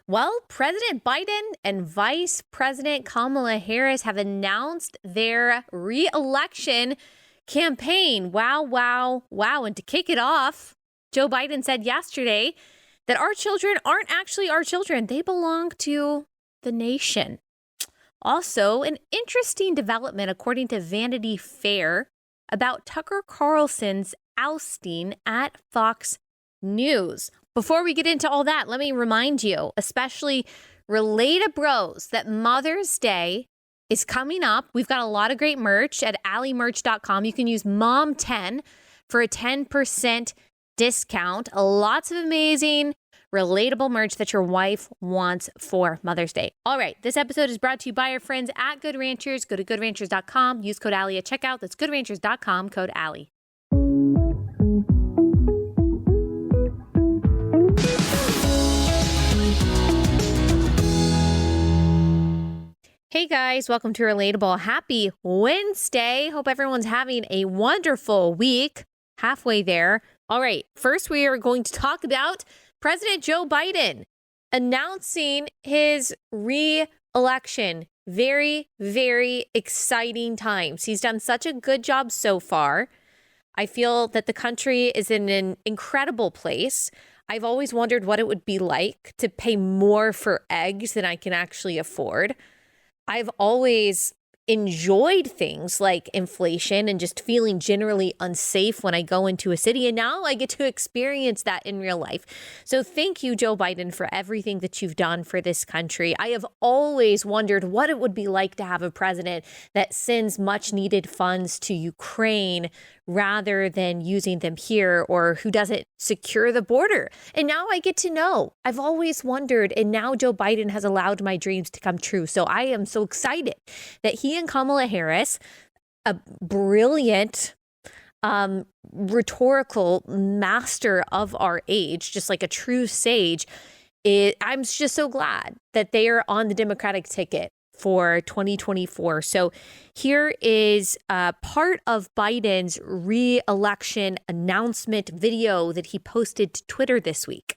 Well, President Biden and Vice President Kamala Harris have announced their re-election campaign. Wow, wow, wow. And to kick it off, Joe Biden said yesterday that our children aren't actually our children. They belong to the nation. Also, an interesting development, according to Vanity Fair, about Tucker Carlson's ousting at Fox News. Before we get into all that, let me remind you, especially relatable, that Mother's Day is coming up. We've got a lot of great merch at alliemerch.com. You can use MOM10 for a 10% discount. Lots of amazing, relatable merch that your wife wants for Mother's Day. All right, this episode is brought to you by our friends at Good Ranchers. Go to goodranchers.com. Use code Allie at checkout. That's goodranchers.com, code Allie. Hey guys, welcome to Relatable. Happy Wednesday. Hope everyone's having a wonderful week. Halfway there. All right, first we are going to talk about President Joe Biden announcing his re-election. Very, very exciting times. He's done such a good job so far. I feel that the country is in an incredible place. I've always wondered what it would be like to pay more for eggs than I can actually afford. I've always enjoyed things like inflation and just feeling generally unsafe when I go into a city. And now I get to experience that in real life. So thank you, Joe Biden, for everything that you've done for this country. I have always wondered what it would be like to have a president that sends much needed funds to Ukraine rather than using them here, or who doesn't secure the border. And now I get to know. I've always wondered, and now Joe Biden has allowed my dreams to come true. So I am so excited that he and Kamala Harris, a brilliant rhetorical master of our age, just like a true sage, I'm just so glad that they are on the Democratic ticket for 2024. So here is part of Biden's re-election announcement video that he posted to Twitter this week.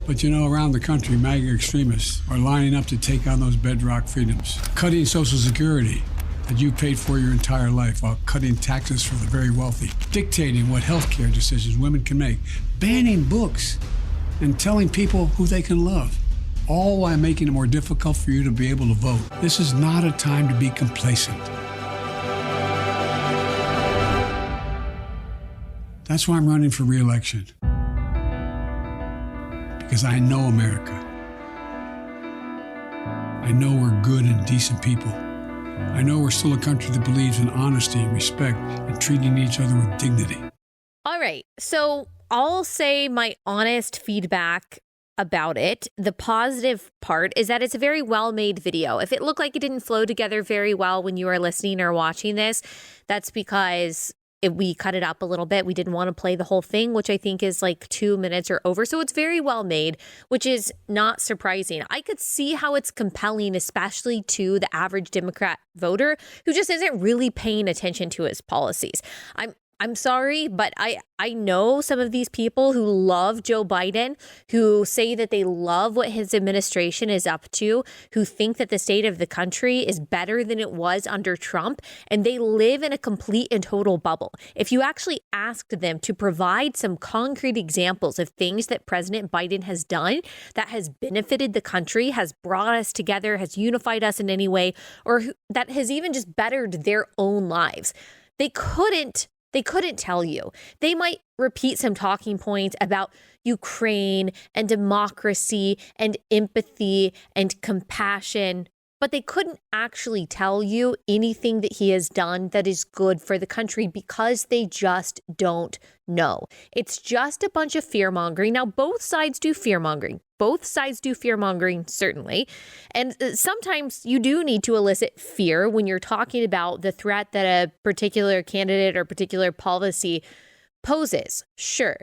But around the country, MAGA extremists are lining up to take on those bedrock freedoms, cutting Social Security that you paid for your entire life while cutting taxes for the very wealthy, dictating what healthcare decisions women can make, banning books, and telling people who they can love, all while making it more difficult for you to be able to vote. This is not a time to be complacent. That's why I'm running for re-election. Because I know America. I know we're good and decent people. I know we're still a country that believes in honesty and respect and treating each other with dignity. All right, so I'll say my honest feedback about it. The positive part is that it's a very well-made video. If it looked like it didn't flow together very well when you were listening or watching this, that's because we cut it up a little bit. We didn't want to play the whole thing, which I think is like 2 minutes or over. So it's very well made, which is not surprising. I could see how it's compelling, especially to the average Democrat voter who just isn't really paying attention to his policies. I'm sorry, but I know some of these people who love Joe Biden, who say that they love what his administration is up to, who think that the state of the country is better than it was under Trump, and they live in a complete and total bubble. If you actually asked them to provide some concrete examples of things that President Biden has done that has benefited the country, has brought us together, has unified us in any way, or that has even just bettered their own lives, they couldn't tell you. They might repeat some talking points about Ukraine and democracy and empathy and compassion, but they couldn't actually tell you anything that he has done that is good for the country because they just don't know. It's just a bunch of fear-mongering. Now, both sides do fear-mongering. Both sides do fear-mongering, certainly. And sometimes you do need to elicit fear when you're talking about the threat that a particular candidate or particular policy poses. Sure.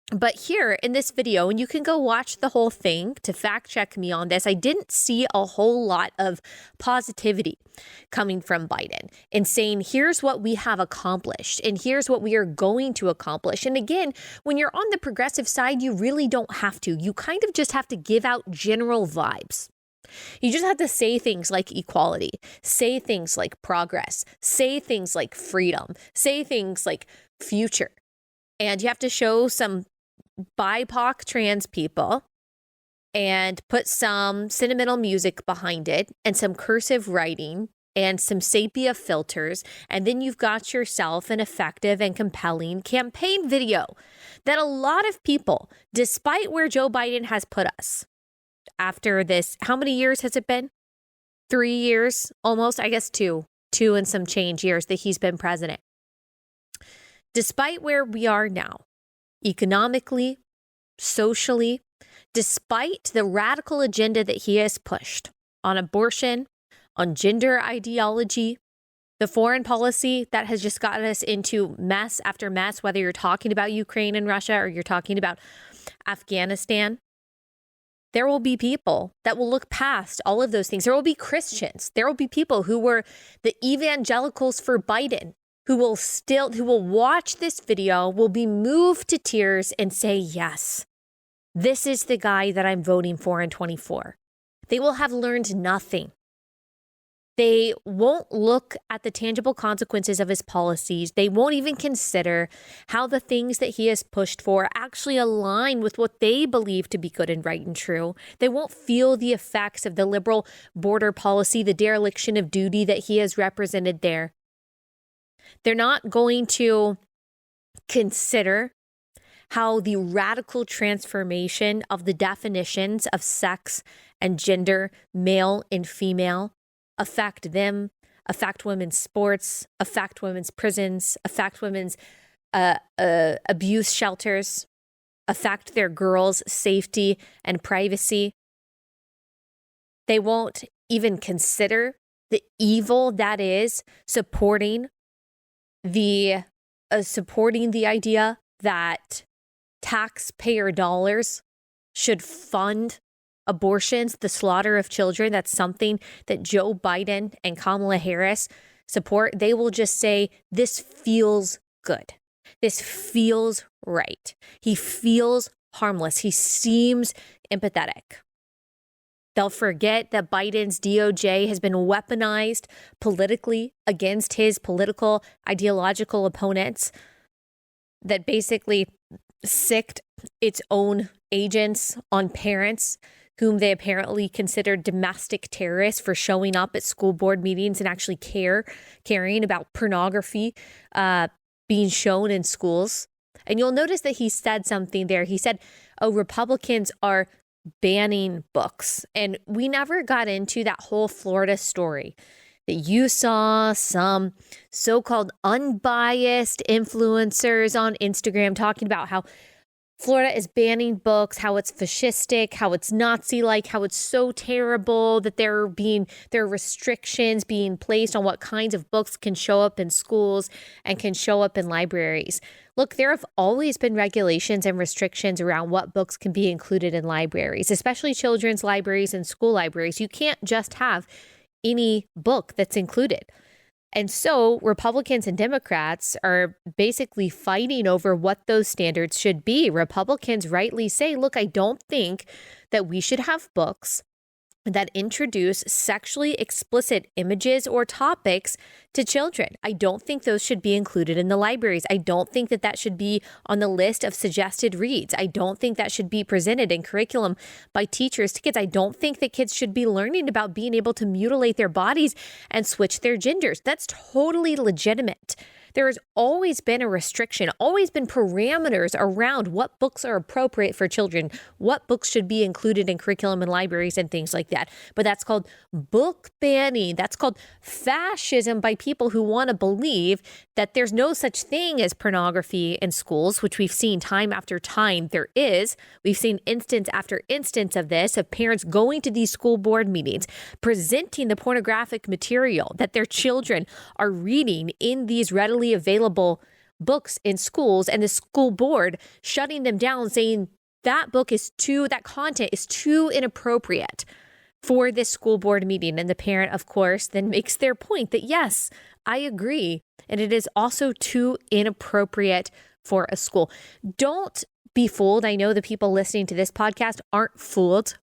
But here in this video, and you can go watch the whole thing to fact check me on this, I didn't see a whole lot of positivity coming from Biden and saying, here's what we have accomplished and here's what we are going to accomplish. And again, when you're on the progressive side, you really don't have to. You kind of just have to give out general vibes. You just have to say things like equality, say things like progress, say things like freedom, say things like future. And you have to show some BIPOC trans people and put some sentimental music behind it and some cursive writing and some sepia filters. And then you've got yourself an effective and compelling campaign video that a lot of people, despite where Joe Biden has put us after this, how many years has it been? 3 years almost, I guess 2 and some change years that he's been president. Despite where we are now, economically, socially, despite the radical agenda that he has pushed on abortion, on gender ideology, the foreign policy that has just gotten us into mess after mess, whether you're talking about Ukraine and Russia or you're talking about Afghanistan, there will be people that will look past all of those things. There will be Christians. There will be people who were the evangelicals for Biden who will watch this video, will be moved to tears and say, yes, this is the guy that I'm voting for in 24. They will have learned nothing. They won't look at the tangible consequences of his policies. They won't even consider how the things that he has pushed for actually align with what they believe to be good and right and true. They won't feel the effects of the liberal border policy, the dereliction of duty that he has represented there. They're not going to consider how the radical transformation of the definitions of sex and gender, male and female, affect them, affect women's sports, affect women's prisons, affect women's abuse shelters, affect their girls' safety and privacy. They won't even consider the evil that is supporting the idea that taxpayer dollars should fund abortions, the slaughter of children. That's something that Joe Biden and Kamala Harris support. They will just say, this feels good. This feels right. He feels harmless. He seems empathetic. They'll forget that Biden's DOJ has been weaponized politically against his political, ideological opponents, that basically sicked its own agents on parents whom they apparently considered domestic terrorists for showing up at school board meetings and actually caring about pornography being shown in schools. And you'll notice that he said something there. He said, oh, Republicans are banning books. And we never got into that whole Florida story that you saw some so-called unbiased influencers on Instagram talking about how Florida is banning books, how it's fascistic, how it's Nazi-like, how it's so terrible that there are restrictions being placed on what kinds of books can show up in schools and can show up in libraries. Look, there have always been regulations and restrictions around what books can be included in libraries, especially children's libraries and school libraries. You can't just have any book that's included. And so Republicans and Democrats are basically fighting over what those standards should be. Republicans rightly say, look, I don't think that we should have books that introduce sexually explicit images or topics to children. I don't think those should be included in the libraries. I don't think that that should be on the list of suggested reads. I don't think that should be presented in curriculum by teachers to kids. I don't think that kids should be learning about being able to mutilate their bodies and switch their genders. That's totally legitimate. There has always been a restriction, always been parameters around what books are appropriate for children, what books should be included in curriculum and libraries and things like that. But that's called book banning. That's called fascism by people who want to believe that there's no such thing as pornography in schools, which we've seen time after time there is. We've seen instance after instance of this, of parents going to these school board meetings, presenting the pornographic material that their children are reading in these readily available books in schools and the school board shutting them down, saying that content is too inappropriate for this school board meeting. And the parent, of course, then makes their point that, yes, I agree. And it is also too inappropriate for a school. Don't be fooled. I know the people listening to this podcast aren't fooled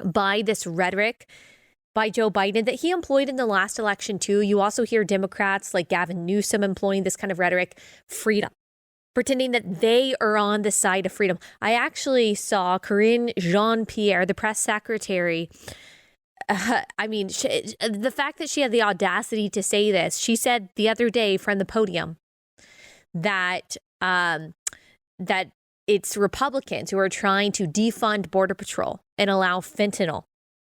by this rhetoric by Joe Biden that he employed in the last election too. You also hear Democrats like Gavin Newsom employing this kind of rhetoric, freedom, pretending that they are on the side of freedom. I actually saw Karine Jean-Pierre, the press secretary. The fact that she had the audacity to say this, she said the other day from the podium that it's Republicans who are trying to defund Border Patrol and allow fentanyl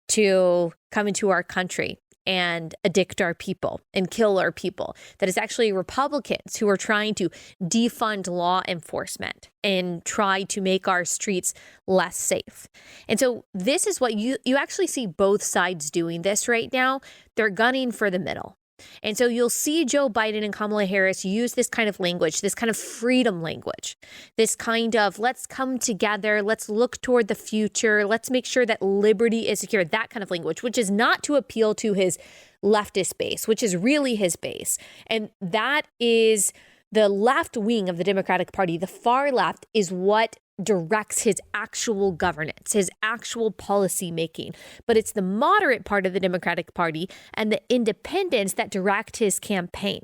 to come into our country and addict our people and kill our people. That it's actually Republicans who are trying to defund law enforcement and try to make our streets less safe. And so this is what you actually see both sides doing this right now. They're gunning for the middle. And so you'll see Joe Biden and Kamala Harris use this kind of language, this kind of freedom language, this kind of let's come together, let's look toward the future, let's make sure that liberty is secure, that kind of language, which is not to appeal to his leftist base, which is really his base. And that is the left wing of the Democratic Party. The far left is what directs his actual governance, his actual policy making. But it's the moderate part of the Democratic Party and the independents that direct his campaign.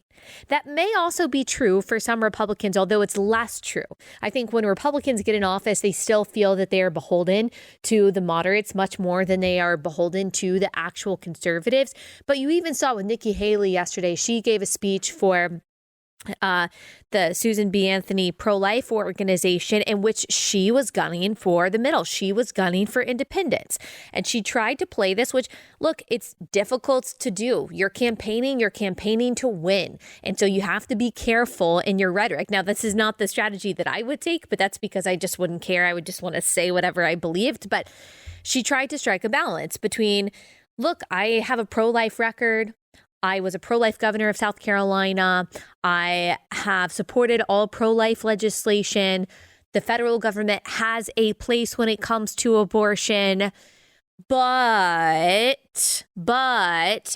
That may also be true for some Republicans, although it's less true. I think when Republicans get in office, they still feel that they are beholden to the moderates much more than they are beholden to the actual conservatives. But you even saw with Nikki Haley yesterday, she gave a speech for the Susan B. Anthony pro-life organization in which she was gunning for the middle. She was gunning for independence. And she tried to play this, which, look, it's difficult to do. You're campaigning to win. And so you have to be careful in your rhetoric. Now, this is not the strategy that I would take, but that's because I just wouldn't care. I would just want to say whatever I believed. But she tried to strike a balance between, look, I have a pro-life record. I was a pro-life governor of South Carolina. I have supported all pro-life legislation. The federal government has a place when it comes to abortion. But,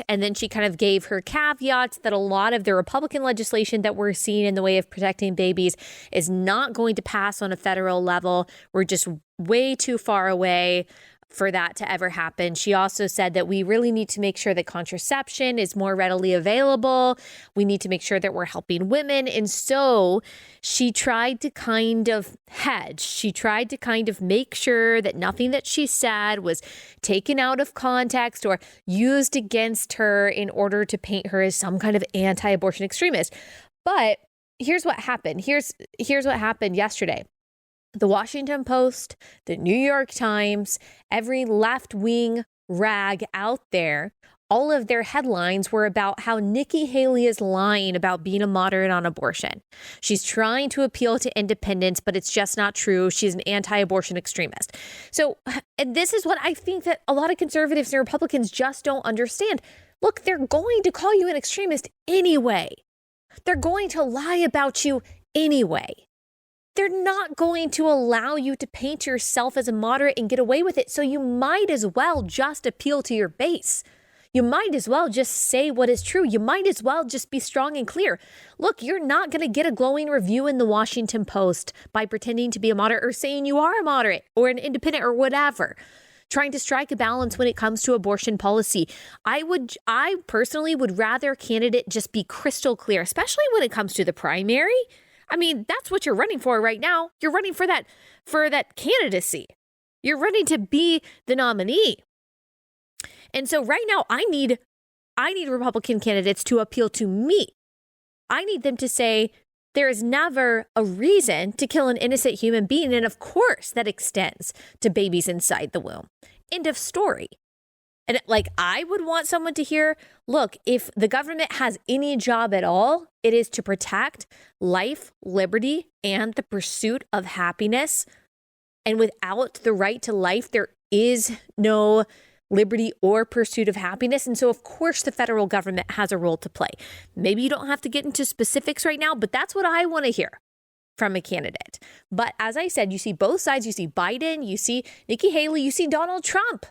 and then she kind of gave her caveats that a lot of the Republican legislation that we're seeing in the way of protecting babies is not going to pass on a federal level. We're just way too far away for that to ever happen. She also said that we really need to make sure that contraception is more readily available. We need to make sure that we're helping women. And so she tried to kind of hedge. She tried to kind of make sure that nothing that she said was taken out of context or used against her in order to paint her as some kind of anti-abortion extremist. But here's what happened. Here's what happened yesterday. The Washington Post, the New York Times, every left-wing rag out there, all of their headlines were about how Nikki Haley is lying about being a moderate on abortion. She's trying to appeal to independents, but it's just not true. She's an anti-abortion extremist. So, and this is what I think that a lot of conservatives and Republicans just don't understand. Look, they're going to call you an extremist anyway. They're going to lie about you anyway. They're not going to allow you to paint yourself as a moderate and get away with it. So you might as well just appeal to your base. You might as well just say what is true. You might as well just be strong and clear. Look, you're not going to get a glowing review in the Washington Post by pretending to be a moderate or saying you are a moderate or an independent or whatever. Trying to strike a balance when it comes to abortion policy. I personally would rather a candidate just be crystal clear, especially when it comes to the primary. I mean, that's what you're running for right now. You're running for that candidacy. You're running to be the nominee. And so right now I need Republican candidates to appeal to me. I need them to say there is never a reason to kill an innocent human being. And of course that extends to babies inside the womb. End of story. And like, I would want someone to hear, look, if the government has any job at all, it is to protect life, liberty, and the pursuit of happiness. And without the right to life, there is no liberty or pursuit of happiness. And so, of course, the federal government has a role to play. Maybe you don't have to get into specifics right now, but that's what I want to hear from a candidate. But as I said, you see both sides. You see Biden, you see Nikki Haley, you see Donald Trump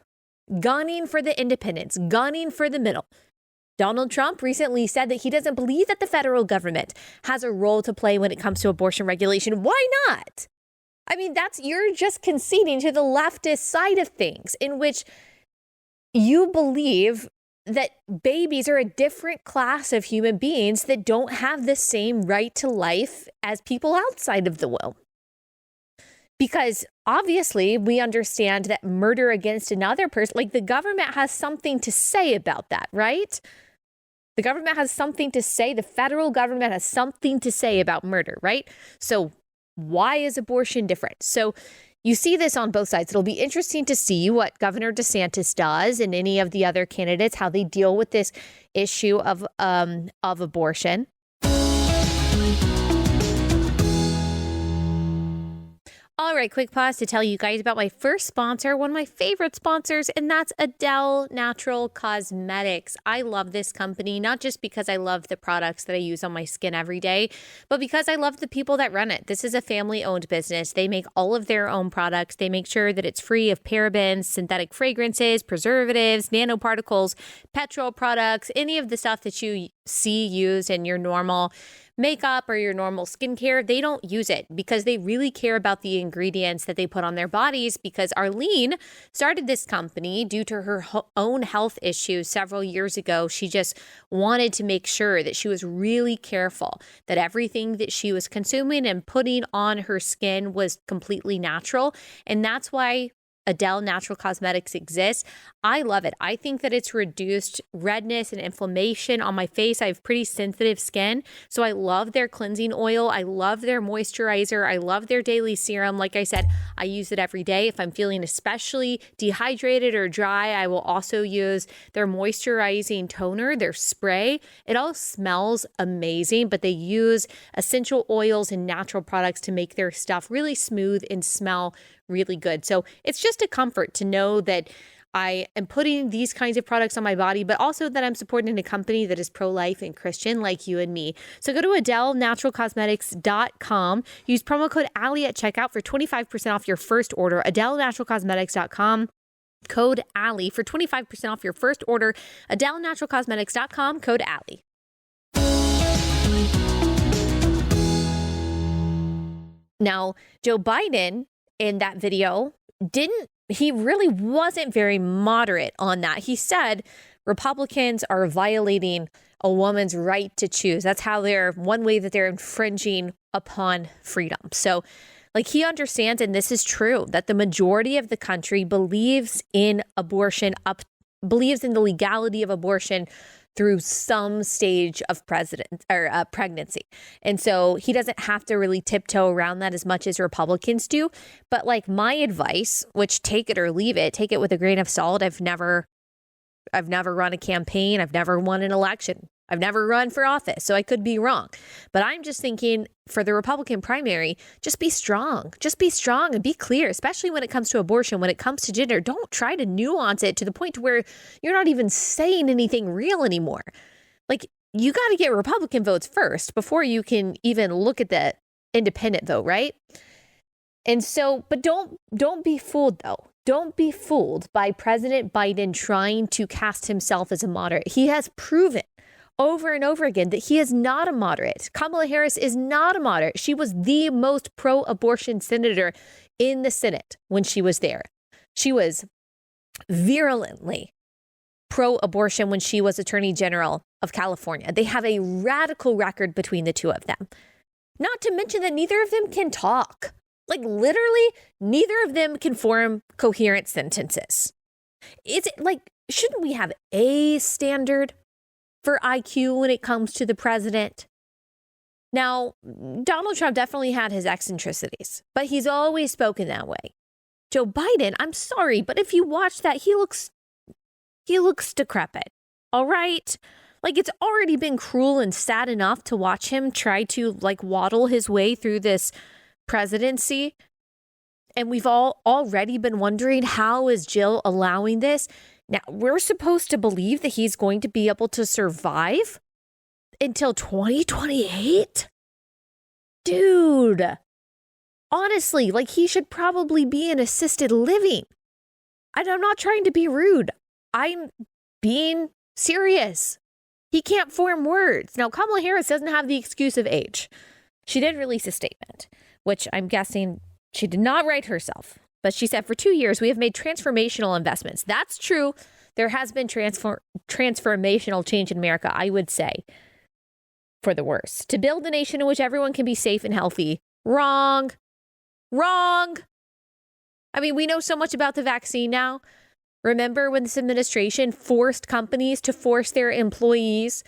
gunning for the independents, gunning for the middle. Donald Trump recently said that he doesn't believe that the federal government has a role to play when it comes to abortion regulation. Why not? I mean, you're just conceding to the leftist side of things, in which you believe that babies are a different class of human beings that don't have the same right to life as people outside of the womb. Because obviously we understand that murder against another person, like the government has something to say about that, right? The government has something to say. The federal government has something to say about murder, right? So why is abortion different? So you see this on both sides. It'll be interesting to see what Governor DeSantis does and any of the other candidates, how they deal with this issue of abortion. All right, quick pause to tell you guys about my first sponsor, one of my favorite sponsors, and that's Adele Natural Cosmetics. I love this company, not just because I love the products that I use on my skin every day, but because I love the people that run it. This is a family-owned business. They make all of their own products. They make sure that it's free of parabens, synthetic fragrances, preservatives, nanoparticles, petrol products, any of the stuff that you see used in your normal makeup or your normal skincare. They don't use it because they really care about the ingredients that they put on their bodies, because Arlene started this company due to her own health issues several years ago. She just wanted to make sure that she was really careful that everything that she was consuming and putting on her skin was completely natural. And that's why Adele Natural Cosmetics exists. I love it. I think that it's reduced redness and inflammation on my face. I have pretty sensitive skin, so I love their cleansing oil. I love their moisturizer. I love their daily serum. Like I said, I use it every day. If I'm feeling especially dehydrated or dry, I will also use their moisturizing toner, their spray. It all smells amazing, but they use essential oils and natural products to make their stuff really smooth and smell really good. So it's just a comfort to know that I am putting these kinds of products on my body, but also that I'm supporting a company that is pro-life and Christian like you and me. So go to AdeleNaturalCosmetics.com. Use promo code Allie at checkout for 25% off your first order. AdeleNaturalCosmetics.com. Code Allie for 25% off your first order. AdeleNaturalCosmetics.com. Code Allie. Now, Joe Biden in that video he really wasn't very moderate on that. He said Republicans are violating a woman's right to choose. That's how one way that they're infringing upon freedom. So like he understands, and this is true, that the majority of the country believes in abortion, believes in the legality of abortion through some stage of pregnancy. And so he doesn't have to really tiptoe around that as much as Republicans do. But like my advice, which take it or leave it, take it with a grain of salt. I've never run a campaign. I've never won an election. I've never run for office, so I could be wrong. But I'm just thinking for the Republican primary, just be strong. Just be strong and be clear, especially when it comes to abortion, when it comes to gender. Don't try to nuance it to the point where you're not even saying anything real anymore. Like, you got to get Republican votes first before you can even look at the independent vote, right? And so, but don't be fooled, though. Don't be fooled by President Biden trying to cast himself as a moderate. He has proven over and over again that he is not a moderate. Kamala Harris is not a moderate. She was the most pro-abortion senator in the Senate when she was there. She was virulently pro-abortion when she was Attorney General of California. They have a radical record between the two of them. Not to mention that neither of them can talk. Like literally, neither of them can form coherent sentences. Is it like, shouldn't we have a standard for IQ when it comes to the president? Now, Donald Trump definitely had his eccentricities, but he's always spoken that way. Joe Biden, I'm sorry, but if you watch that, he looks decrepit. All right? Like, it's already been cruel and sad enough to watch him try to like waddle his way through this presidency. And we've all already been wondering, how is Jill allowing this? Now, we're supposed to believe that he's going to be able to survive until 2028? Dude, honestly, like he should probably be in assisted living. And I'm not trying to be rude. I'm being serious. He can't form words. Now, Kamala Harris doesn't have the excuse of age. She did release a statement, which I'm guessing she did not write herself. But she said, for 2 years, we have made transformational investments. That's true. There has been transformational change in America, I would say, for the worse. To build a nation in which everyone can be safe and healthy. Wrong. Wrong. I mean, we know so much about the vaccine now. Remember when this administration forced companies to force their employees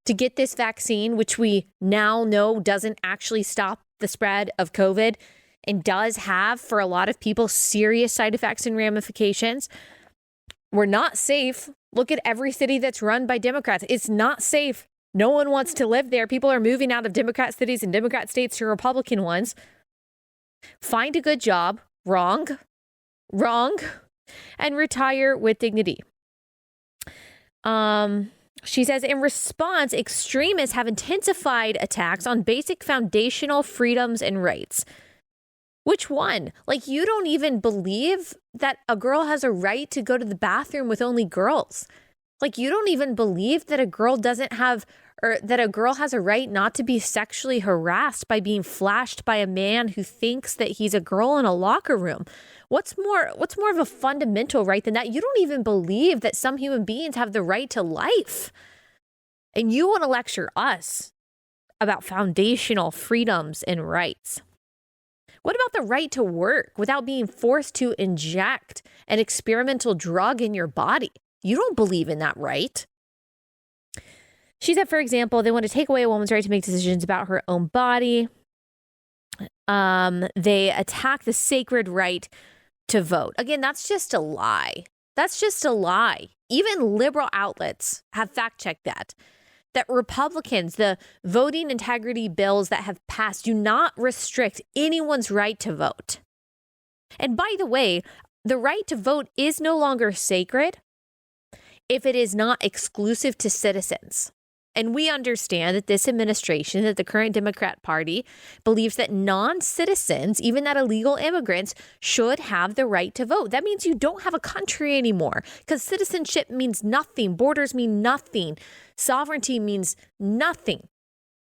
to get this vaccine, which we now know doesn't actually stop the spread of COVID and does have, for a lot of people, serious side effects and ramifications? We're not safe. Look at every city that's run by Democrats. It's not safe. No one wants to live there. People are moving out of Democrat cities and Democrat states to Republican ones. Find a good job. Wrong. Wrong. And retire with dignity. She says, in response, extremists have intensified attacks on basic foundational freedoms and rights. Which one? Like, you don't even believe that a girl has a right to go to the bathroom with only girls. Like, you don't even believe that a girl doesn't have, or that a girl has a right not to be sexually harassed by being flashed by a man who thinks that he's a girl in a locker room. What's more of a fundamental right than that? You don't even believe that some human beings have the right to life. And you want to lecture us about foundational freedoms and rights. What about the right to work without being forced to inject an experimental drug in your body? You don't believe in that right. She said, for example, they want to take away a woman's right to make decisions about her own body. They attack the sacred right to vote. Again, that's just a lie. That's just a lie. Even liberal outlets have fact-checked that Republicans, the voting integrity bills that have passed, do not restrict anyone's right to vote. And by the way, the right to vote is no longer sacred if it is not exclusive to citizens. And we understand that this administration, that the current Democrat Party, believes that non-citizens, even that illegal immigrants, should have the right to vote. That means you don't have a country anymore, because citizenship means nothing. Borders mean nothing. Sovereignty means nothing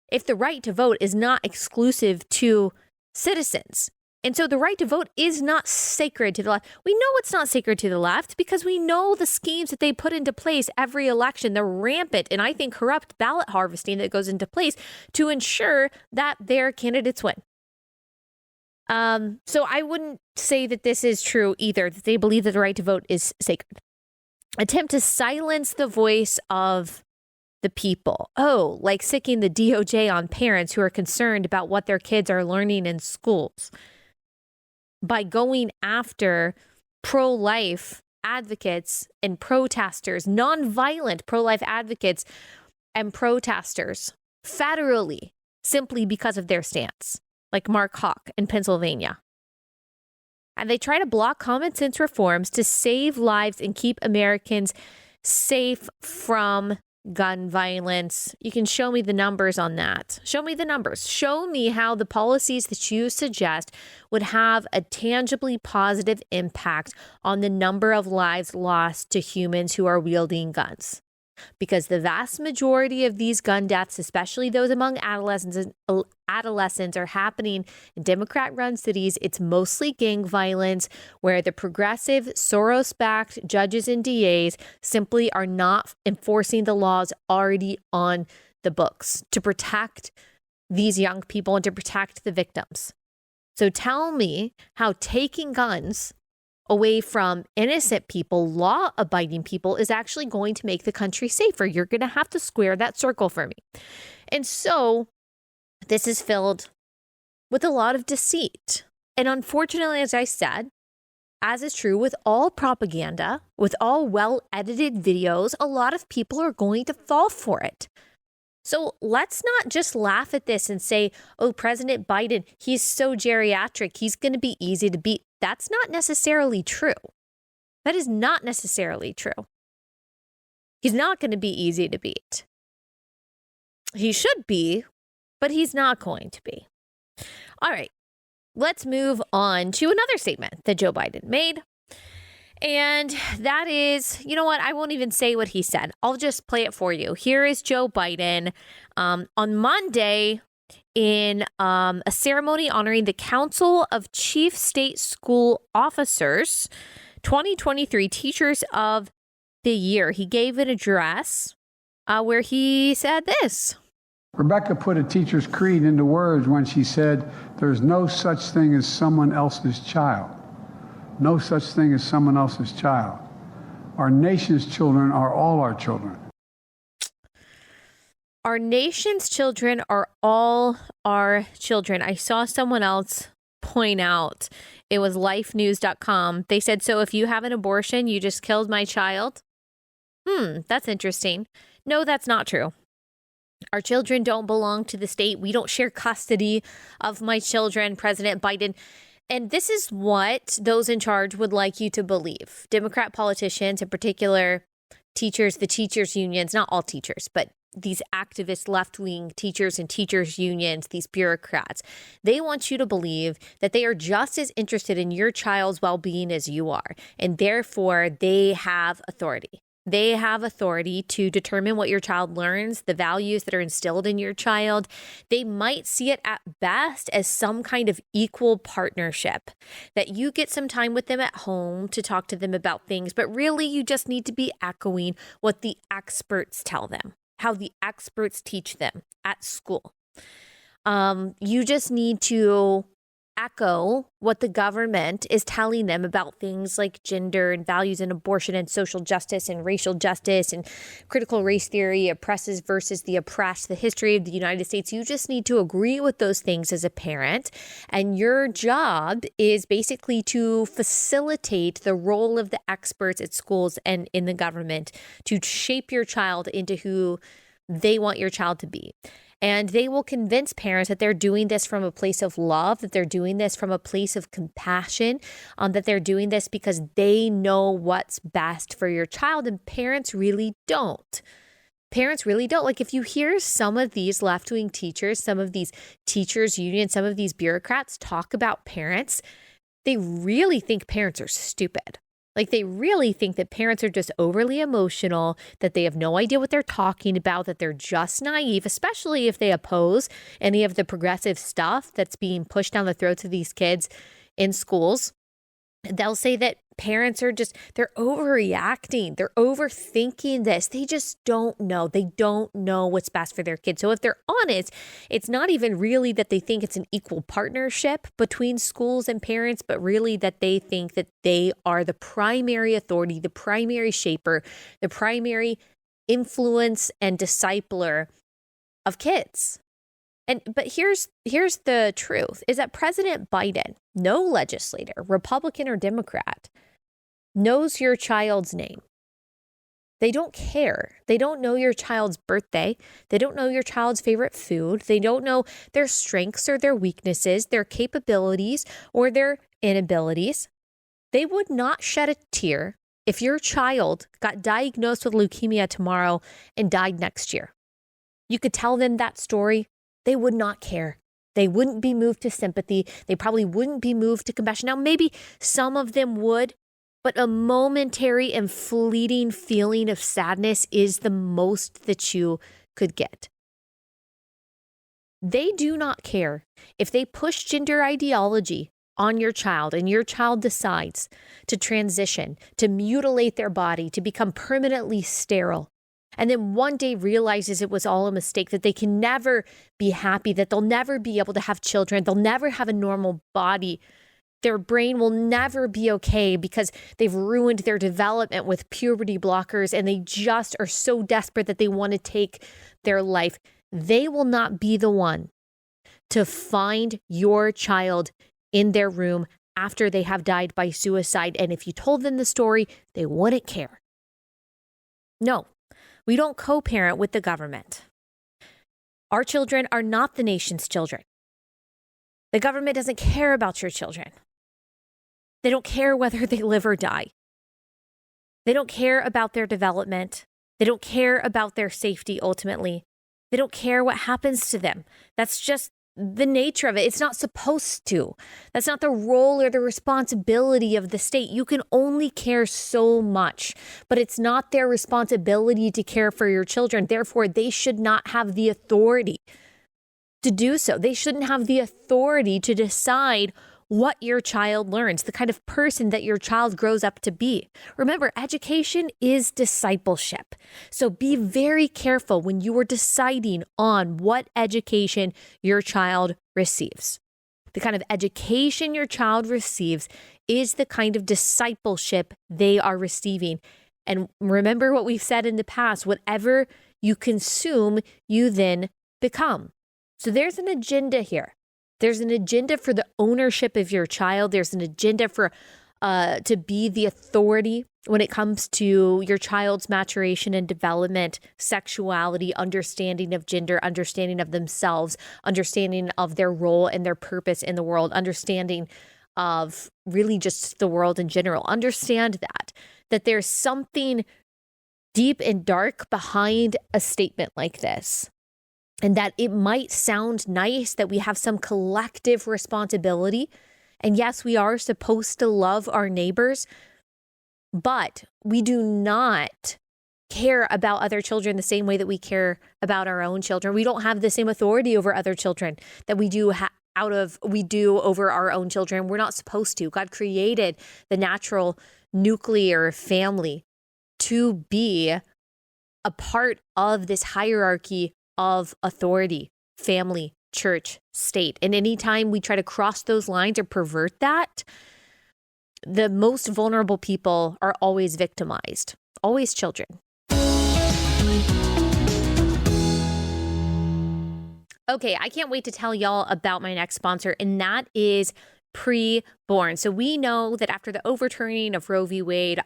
if the right to vote is not exclusive to citizens. And so the right to vote is not sacred to the left. We know it's not sacred to the left because we know the schemes that they put into place every election, the rampant and I think corrupt ballot harvesting that goes into place to ensure that their candidates win. So I wouldn't say that this is true either, that they believe that the right to vote is sacred. Attempt to silence the voice of the people. Oh, like sicking the DOJ on parents who are concerned about what their kids are learning in schools by going after pro-life advocates and protesters, nonviolent pro-life advocates and protesters federally simply because of their stance, like Mark Hawk in Pennsylvania. And they try to block common sense reforms to save lives and keep Americans safe from gun violence. You can show me the numbers on that. Show me the numbers. Show me how the policies that you suggest would have a tangibly positive impact on the number of lives lost to humans who are wielding guns. Because the vast majority of these gun deaths, especially those among adolescents, are happening in Democrat-run cities. It's mostly gang violence where the progressive, Soros-backed judges and DAs simply are not enforcing the laws already on the books to protect these young people and to protect the victims. So tell me how taking guns away from innocent people, law-abiding people, is actually going to make the country safer. You're going to have to square that circle for me. And so this is filled with a lot of deceit. And unfortunately, as I said, as is true with all propaganda, with all well-edited videos, a lot of people are going to fall for it. So let's not just laugh at this and say, oh, President Biden, he's so geriatric, he's going to be easy to beat. That's not necessarily true. That is not necessarily true. He's not going to be easy to beat. He should be, but he's not going to be. All right, let's move on to another statement that Joe Biden made. And that is, you know what? I won't even say what he said. I'll just play it for you. Here is Joe Biden on Monday in a ceremony honoring the Council of Chief State School Officers 2023 Teachers of the Year. He gave an address where he said this. Rebecca put a teacher's creed into words when she said, "There's no such thing as someone else's child. No such thing as someone else's child. Our nation's children are all our children." Our nation's children are all our children. I saw someone else point out, it was lifenews.com. They said, so if you have an abortion, you just killed my child? That's interesting. No, that's not true. Our children don't belong to the state. We don't share custody of my children, President Biden. And this is what those in charge would like you to believe. Democrat politicians, in particular teachers, the teachers unions, not all teachers, but these activist left-wing teachers and teachers unions, these bureaucrats, they want you to believe that they are just as interested in your child's well-being as you are. And therefore, they have authority. They have authority to determine what your child learns, the values that are instilled in your child. They might see it at best as some kind of equal partnership, that you get some time with them at home to talk to them about things, but really you just need to be echoing what the experts tell them, how the experts teach them at school. You just need to echo what the government is telling them about things like gender and values and abortion and social justice and racial justice and critical race theory, oppressors versus the oppressed, the history of the United States. You just need to agree with those things as a parent. And your job is basically to facilitate the role of the experts at schools and in the government to shape your child into who they want your child to be. And they will convince parents that they're doing this from a place of love, that they're doing this from a place of compassion, that they're doing this because they know what's best for your child. And parents really don't. Parents really don't. Like if you hear some of these left-wing teachers, some of these teachers unions, some of these bureaucrats talk about parents, they really think parents are stupid. Like they really think that parents are just overly emotional, that they have no idea what they're talking about, that they're just naive, especially if they oppose any of the progressive stuff that's being pushed down the throats of these kids in schools. They'll say that parents are just, they're overreacting. They're overthinking this. They just don't know. They don't know what's best for their kids. So if they're honest, it's not even really that they think it's an equal partnership between schools and parents, but really that they think that they are the primary authority, the primary shaper, the primary influence and discipler of kids. But here's the truth, is that President Biden, no legislator, Republican or Democrat, knows your child's name. They don't care. They don't know your child's birthday. They don't know your child's favorite food. They don't know their strengths or their weaknesses, their capabilities or their inabilities. They would not shed a tear if your child got diagnosed with leukemia tomorrow and died next year. You could tell them that story. They would not care. They wouldn't be moved to sympathy. They probably wouldn't be moved to compassion. Now, maybe some of them would, but a momentary and fleeting feeling of sadness is the most that you could get. They do not care if they push gender ideology on your child and your child decides to transition, to mutilate their body, to become permanently sterile. And then one day realizes it was all a mistake, that they can never be happy, that they'll never be able to have children, they'll never have a normal body. Their brain will never be okay because they've ruined their development with puberty blockers and they just are so desperate that they want to take their life. They will not be the one to find your child in their room after they have died by suicide. And if you told them the story, they wouldn't care. No. We don't co-parent with the government. Our children are not the nation's children. The government doesn't care about your children. They don't care whether they live or die. They don't care about their development. They don't care about their safety ultimately. They don't care what happens to them. That's just the nature of it. It's not supposed to. That's not the role or the responsibility of the state. You can only care so much, but it's not their responsibility to care for your children. Therefore, they should not have the authority to do so. They shouldn't have the authority to decide what your child learns, the kind of person that your child grows up to be. Remember, education is discipleship. So be very careful when you are deciding on what education your child receives. The kind of education your child receives is the kind of discipleship they are receiving. And remember what we've said in the past, whatever you consume, you then become. So there's an agenda here. There's an agenda for the ownership of your child. There's an agenda for to be the authority when it comes to your child's maturation and development, sexuality, understanding of gender, understanding of themselves, understanding of their role and their purpose in the world, understanding of really just the world in general. Understand that there's something deep and dark behind a statement like this. And that it might sound nice that we have some collective responsibility. And yes, we are supposed to love our neighbors, but we do not care about other children the same way that we care about our own children. We don't have the same authority over other children that we do over our own children. We're not supposed to. God created the natural nuclear family to be a part of this hierarchy of authority, family, church, state. And anytime we try to cross those lines or pervert that, the most vulnerable people are always victimized, always children. Okay, I can't wait to tell y'all about my next sponsor, and that is Preborn. So we know that after the overturning of Roe v. Wade,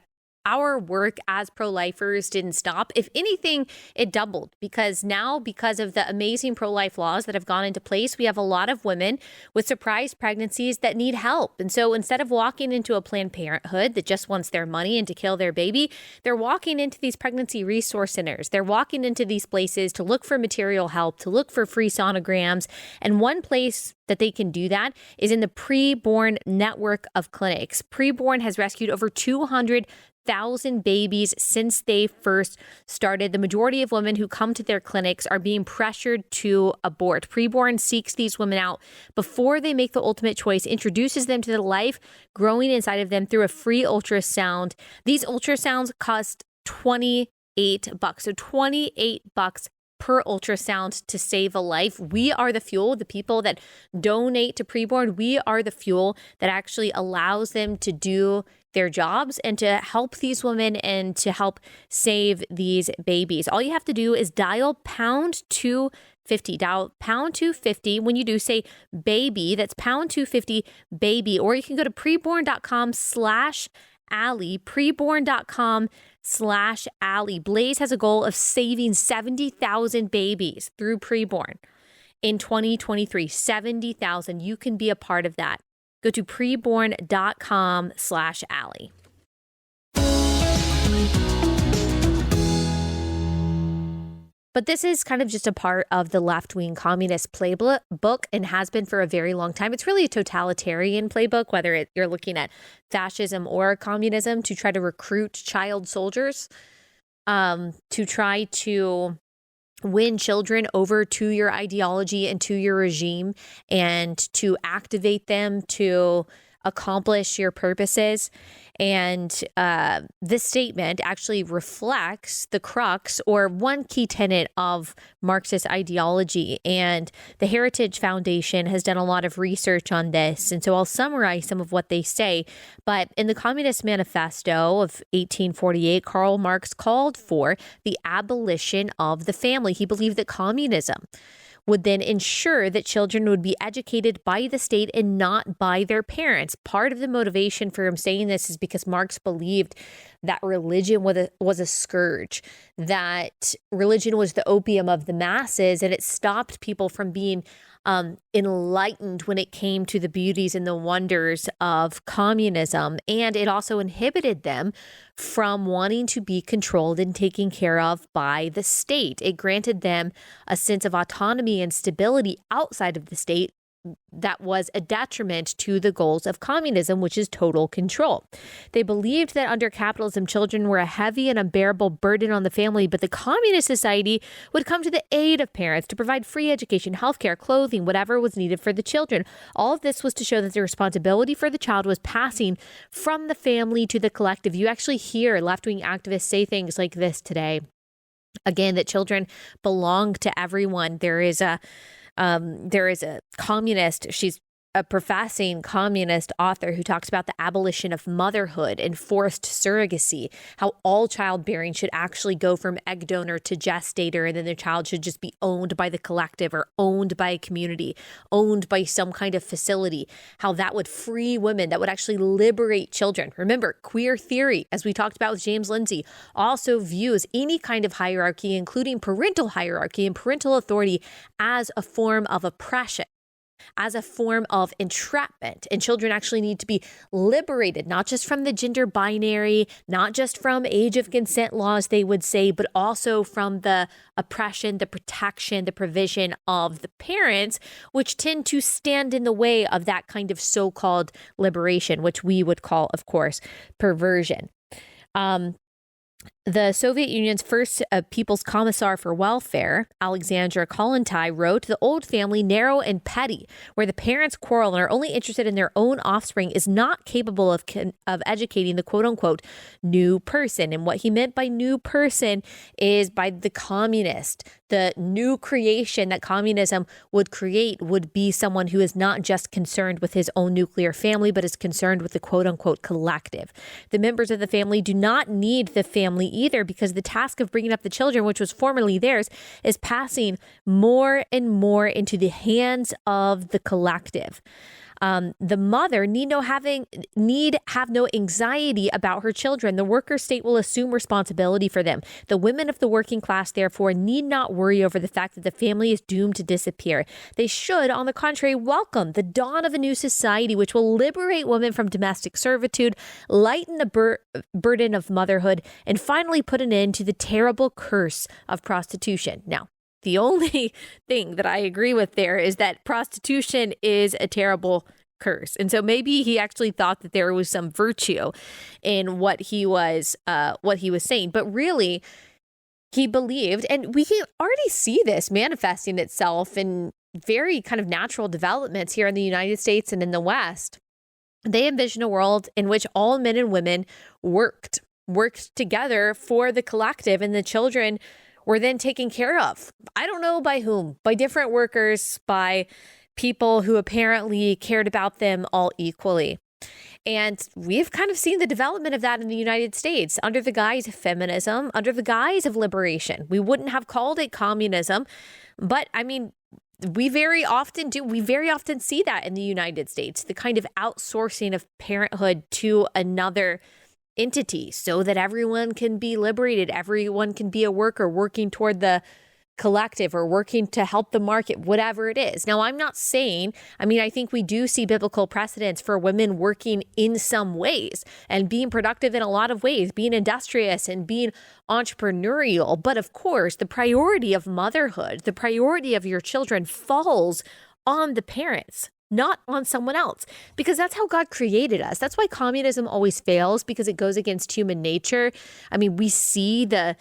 our work as pro-lifers didn't stop. If anything, it doubled because of the amazing pro-life laws that have gone into place, we have a lot of women with surprise pregnancies that need help. And so instead of walking into a Planned Parenthood that just wants their money and to kill their baby, they're walking into these pregnancy resource centers. They're walking into these places to look for material help, to look for free sonograms. And one place that they can do that is in the Preborn network of clinics. Preborn has rescued over 200,000 babies since they first started. The majority of women who come to their clinics are being pressured to abort. Preborn seeks these women out before they make the ultimate choice, introduces them to the life growing inside of them through a free ultrasound. These ultrasounds cost $28. So $28 per ultrasound to save a life. We are the fuel, the people that donate to Preborn. We are the fuel that actually allows them to do their jobs and to help these women and to help save these babies. All you have to do is dial pound 250. Dial pound 250 when you do say baby. That's pound 250 baby. Or you can go to preborn.com/Allie. Preborn.com/Allie. Blaze has a goal of saving 70,000 babies through Preborn in 2023. 70,000. You can be a part of that. Go to preborn.com/Allie. But this is kind of just a part of the left-wing communist playbook and has been for a very long time. It's really a totalitarian playbook, whether you're looking at fascism or communism, to try to recruit child soldiers, to try to win children over to your ideology and to your regime and to activate them to accomplish your purposes. And this statement actually reflects the crux or one key tenet of Marxist ideology. And the Heritage Foundation has done a lot of research on this. And so I'll summarize some of what they say. But in the Communist Manifesto of 1848, Karl Marx called for the abolition of the family. He believed that communism would then ensure that children would be educated by the state and not by their parents. Part of the motivation for him saying this is because Marx believed that religion was a scourge, that religion was the opium of the masses, and it stopped people from being enlightened when it came to the beauties and the wonders of communism. And it also inhibited them from wanting to be controlled and taken care of by the state. It granted them a sense of autonomy and stability outside of the state that was a detriment to the goals of communism, which is total control. They believed that under capitalism, children were a heavy and unbearable burden on the family, but the communist society would come to the aid of parents to provide free education, healthcare, clothing, whatever was needed for the children. All of this was to show that the responsibility for the child was passing from the family to the collective. You actually hear left-wing activists say things like this today. Again, that children belong to everyone. There is a communist, she's a professing communist author who talks about the abolition of motherhood and forced surrogacy, how all childbearing should actually go from egg donor to gestator, and then the child should just be owned by the collective or owned by a community, owned by some kind of facility, how that would free women, that would actually liberate children. Remember, queer theory, as we talked about with James Lindsay, also views any kind of hierarchy, including parental hierarchy and parental authority, as a form of oppression, as a form of entrapment. And children actually need to be liberated, not just from the gender binary, not just from age of consent laws, they would say, but also from the oppression, the protection, the provision of the parents, which tend to stand in the way of that kind of so-called liberation, which we would call, of course, perversion. The Soviet Union's first People's Commissar for Welfare, Alexandra Kollontai, wrote, "The old family, narrow and petty, where the parents quarrel and are only interested in their own offspring, is not capable of educating the quote-unquote new person." And what he meant by new person is by the communist. The new creation that communism would create would be someone who is not just concerned with his own nuclear family, but is concerned with the quote-unquote collective. The members of the family do not need the family either, because the task of bringing up the children, which was formerly theirs, is passing more and more into the hands of the collective. The mother need have no anxiety about her children. The worker state will assume responsibility for them. The women of the working class, therefore, need not worry over the fact that the family is doomed to disappear. They should, on the contrary, welcome the dawn of a new society which will liberate women from domestic servitude, lighten the burden of motherhood, and finally put an end to the terrible curse of prostitution. Now, the only thing that I agree with there is that prostitution is a terrible curse. And so maybe he actually thought that there was some virtue in what he was saying. But really, he believed, and we can already see this manifesting itself in very kind of natural developments here in the United States and in the West. They envisioned a world in which all men and women worked together for the collective, and the children were then taken care of. I don't know by whom, by different workers, by people who apparently cared about them all equally. And we've kind of seen the development of that in the United States under the guise of feminism, under the guise of liberation. We wouldn't have called it communism, but I mean, we very often see that in the United States, the kind of outsourcing of parenthood to another entity so that everyone can be liberated. Everyone can be a worker working toward the collective or working to help the market, whatever it is. Now, I'm not saying, I think we do see biblical precedents for women working in some ways and being productive in a lot of ways, being industrious and being entrepreneurial. But of course, the priority of motherhood, the priority of your children falls on the parents, not on someone else, because that's how God created us. That's why communism always fails, because it goes against human nature. We see the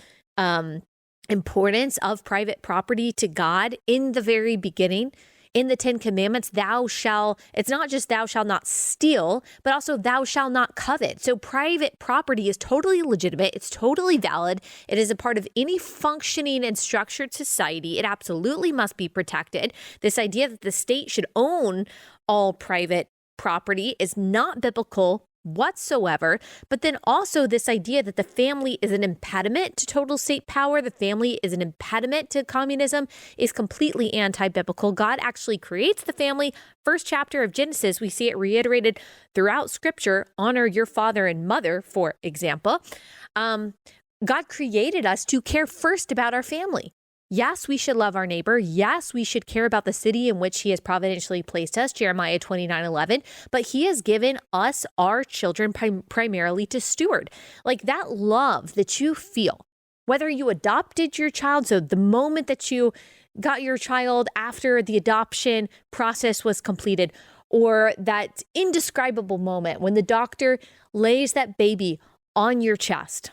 importance of private property to God in the very beginning. In the 10 Commandments, it's not just thou shalt not steal, but also thou shalt not covet. So private property is totally legitimate. It's totally valid. It is a part of any functioning and structured society. It absolutely must be protected. This idea that the state should own all private property is not biblical whatsoever. But then also this idea that the family is an impediment to total state power, the family is an impediment to communism, is completely anti-biblical. God actually creates the family. First chapter of Genesis, we see it reiterated throughout Scripture. Honor your father and mother, for example. God created us to care first about our family. Yes, we should love our neighbor. Yes, we should care about the city in which he has providentially placed us, Jeremiah 29:11. But he has given us, our children, primarily to steward. Like that love that you feel, whether you adopted your child, so the moment that you got your child after the adoption process was completed, or that indescribable moment when the doctor lays that baby on your chest,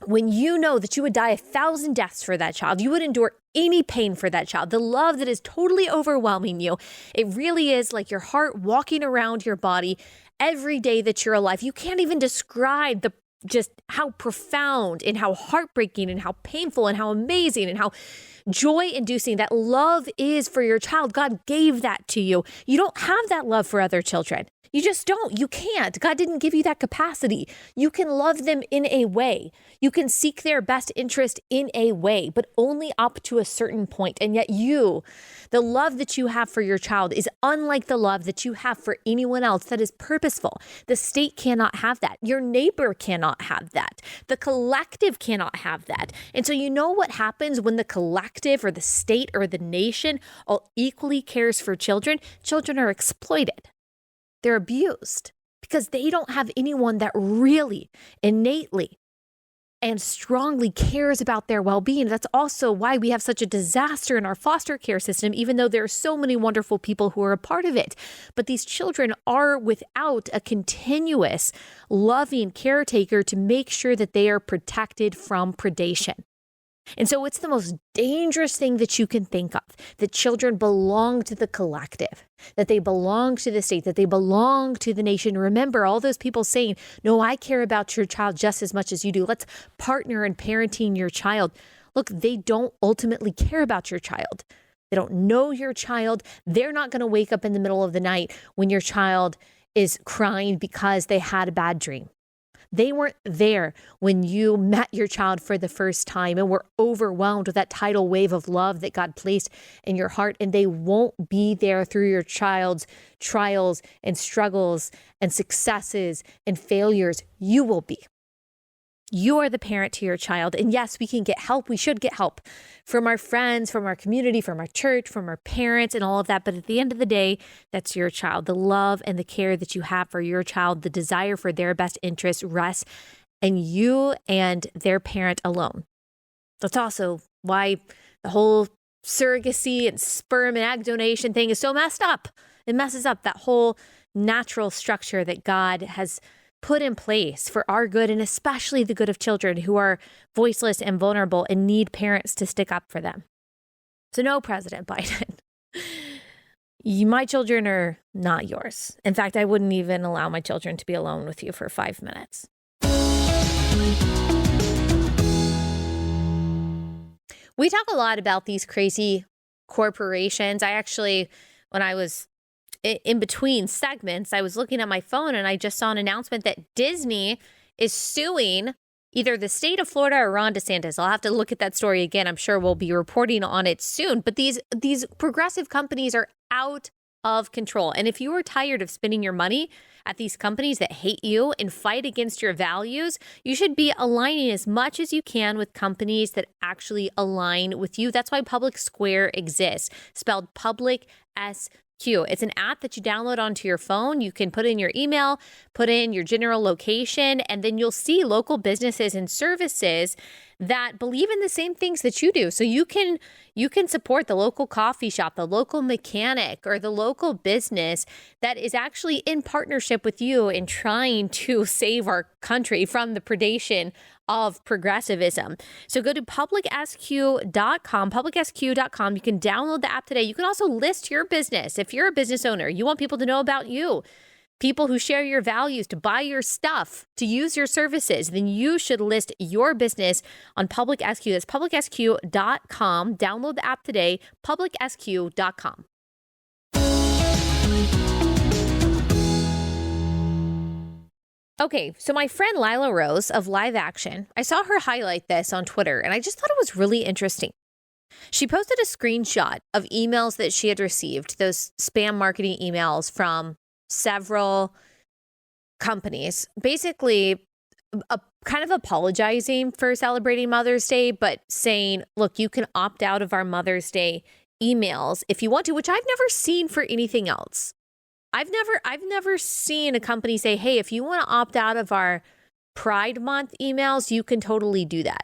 when you know that you would die 1,000 deaths for that child, you would endure any pain for that child, the love that is totally overwhelming you, it really is like your heart walking around your body every day that you're alive. You can't even describe just how profound and how heartbreaking and how painful and how amazing and how joy-inducing that love is for your child. God gave that to you. You don't have that love for other children. You just don't. You can't. God didn't give you that capacity. You can love them in a way. You can seek their best interest in a way, but only up to a certain point. And yet the love that you have for your child is unlike the love that you have for anyone else that is purposeful. The state cannot have that. Your neighbor cannot have that. The collective cannot have that. And so you know what happens when the collective or the state or the nation all equally cares for children? Children are exploited. They're abused because they don't have anyone that really innately and strongly cares about their well-being. That's also why we have such a disaster in our foster care system, even though there are so many wonderful people who are a part of it. But these children are without a continuous, loving caretaker to make sure that they are protected from predation. And so it's the most dangerous thing that you can think of, that children belong to the collective, that they belong to the state, that they belong to the nation. Remember all those people saying, no, I care about your child just as much as you do. Let's partner in parenting your child. Look, they don't ultimately care about your child. They don't know your child. They're not going to wake up in the middle of the night when your child is crying because they had a bad dream. They weren't there when you met your child for the first time and were overwhelmed with that tidal wave of love that God placed in your heart. And they won't be there through your child's trials and struggles and successes and failures. You will be. You are the parent to your child. And yes, we can get help. We should get help from our friends, from our community, from our church, from our parents and all of that. But at the end of the day, that's your child. The love and the care that you have for your child, the desire for their best interest rests in you and their parent alone. That's also why the whole surrogacy and sperm and egg donation thing is so messed up. It messes up that whole natural structure that God has put in place for our good, and especially the good of children who are voiceless and vulnerable and need parents to stick up for them. So no, President Biden, my children are not yours. In fact, I wouldn't even allow my children to be alone with you for 5 minutes. We talk a lot about these crazy corporations. I actually, when I was in between segments, I was looking at my phone and I just saw an announcement that Disney is suing either the state of Florida or Ron DeSantis. I'll have to look at that story again. I'm sure we'll be reporting on it soon. But these progressive companies are out of control. And if you are tired of spending your money at these companies that hate you and fight against your values, you should be aligning as much as you can with companies that actually align with you. That's why Public Square exists, spelled Public SQ. It's an app that you download onto your phone. You can put in your email, put in your general location, and then you'll see local businesses and services that believe in the same things that you do. So you can support the local coffee shop, the local mechanic, or the local business that is actually in partnership with you in trying to save our country from the predation of progressivism. So go to publicsq.com, publicsq.com. You can download the app today. You can also list your business. If you're a business owner, you want people to know about you, people who share your values, to buy your stuff, to use your services, then you should list your business on Public SQ. That's publicsq.com. Download the app today, publicsq.com. Okay, so my friend Lila Rose of Live Action, I saw her highlight this on Twitter, and I just thought it was really interesting. She posted a screenshot of emails that she had received, those spam marketing emails from several companies, basically kind of apologizing for celebrating Mother's Day, but saying, look, you can opt out of our Mother's Day emails if you want to, which I've never seen for anything else. I've never seen a company say, hey, if you want to opt out of our Pride Month emails, you can totally do that.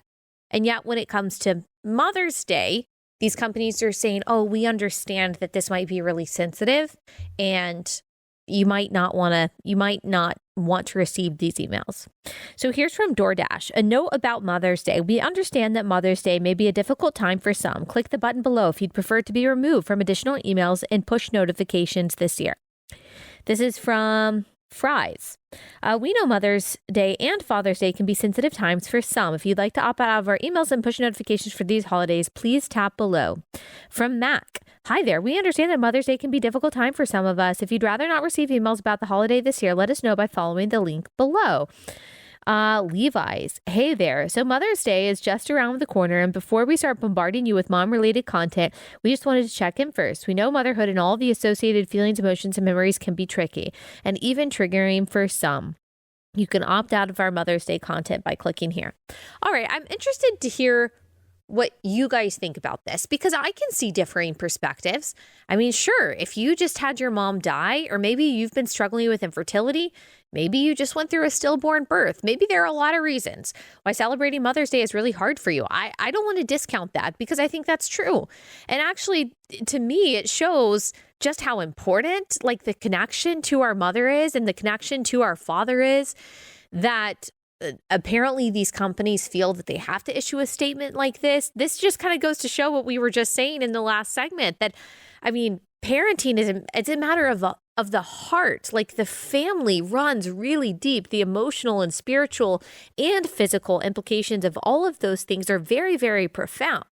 And yet when it comes to Mother's Day, these companies are saying, oh, we understand that this might be really sensitive and you might not want to receive these emails. So here's from DoorDash, a note about Mother's Day. We understand that Mother's Day may be a difficult time for some. Click the button below if you'd prefer to be removed from additional emails and push notifications this year. This is from Fries. We know Mother's Day and Father's Day can be sensitive times for some. If you'd like to opt out of our emails and push notifications for these holidays, please tap below. From Mac. Hi there. We understand that Mother's Day can be a difficult time for some of us. If you'd rather not receive emails about the holiday this year, let us know by following the link below. Levi's. Hey there. So Mother's Day is just around the corner, and before we start bombarding you with mom-related content, we just wanted to check in first. We know motherhood and all the associated feelings, emotions, and memories can be tricky and even triggering for some. You can opt out of our Mother's Day content by clicking here. All right, I'm interested to hear what you guys think about this, because I can see differing perspectives. I mean, sure, if you just had your mom die, or maybe you've been struggling with infertility, maybe you just went through a stillborn birth. Maybe there are a lot of reasons why celebrating Mother's Day is really hard for you. I don't want to discount that, because I think that's true. And actually, to me, it shows just how important like the connection to our mother is and the connection to our father is, that apparently these companies feel that they have to issue a statement like this. This just kind of goes to show what we were just saying in the last segment, that, I mean, parenting it's a matter of the heart. Like, the family runs really deep. The emotional and spiritual and physical implications of all of those things are very, very profound,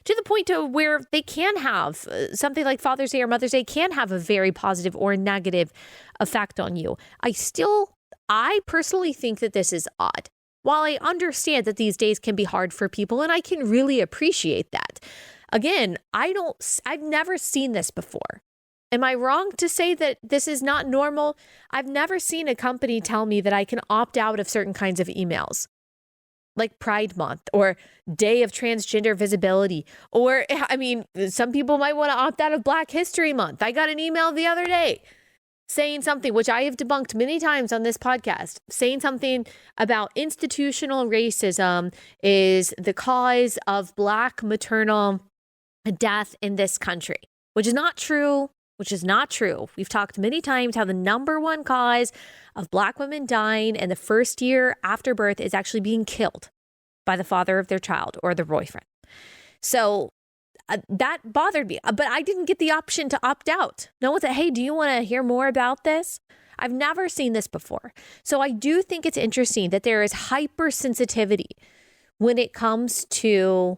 to the point to where they can have something like Father's Day or Mother's Day can have a very positive or negative effect on you. I personally think that this is odd. While I understand that these days can be hard for people, and I can really appreciate that. Again, I've never seen this before. Am I wrong to say that this is not normal? I've never seen a company tell me that I can opt out of certain kinds of emails, like Pride Month or Day of Transgender Visibility. Or, I mean, some people might want to opt out of Black History Month. I got an email the other day saying something, which I have debunked many times on this podcast, saying something about institutional racism is the cause of Black maternal death in this country, which is not true. We've talked many times how the number one cause of Black women dying in the first year after birth is actually being killed by the father of their child or their boyfriend. So that bothered me, but I didn't get the option to opt out. No one said, hey, do you want to hear more about this? I've never seen this before. So I do think it's interesting that there is hypersensitivity when it comes to